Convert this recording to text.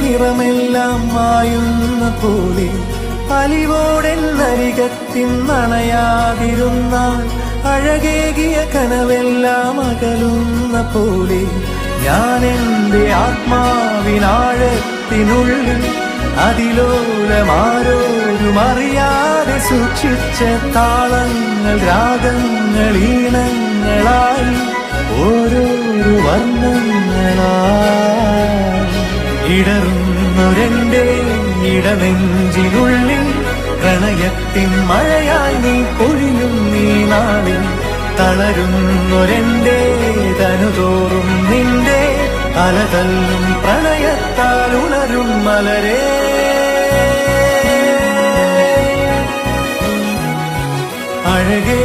നിറമെല്ലാം മായുന്ന പോലെ അലിവോടെന്നരികത്തിന്നണയാതിരുന്നാൽ അഴകേകിയ കനവെല്ലാം അകലുന്ന പോലെ ഞാൻ എൻ്റെ ആത്മാവിനാഴത്തിനുള്ളിൽ അതിലോലമാരോരും അറിയാതെ സൂക്ഷിച്ച താളങ്ങൾ രാഗങ്ങൾ ഈണങ്ങളായി ഓരോരോ വർണ്ണങ്ങളായി ഇടറുന്നൊരെന്റെ ഇടനെഞ്ചിനുള്ളിൽ പ്രണയത്തിൻ മഴയായി നീ പൊഴിയും നീ നാളിൽ തളരുന്നൊരെന്റെ തനുതോറും നിന്റെ അലതല്ലും പ്രണയത്താൽ ഉണരും മലരേ അഴകേ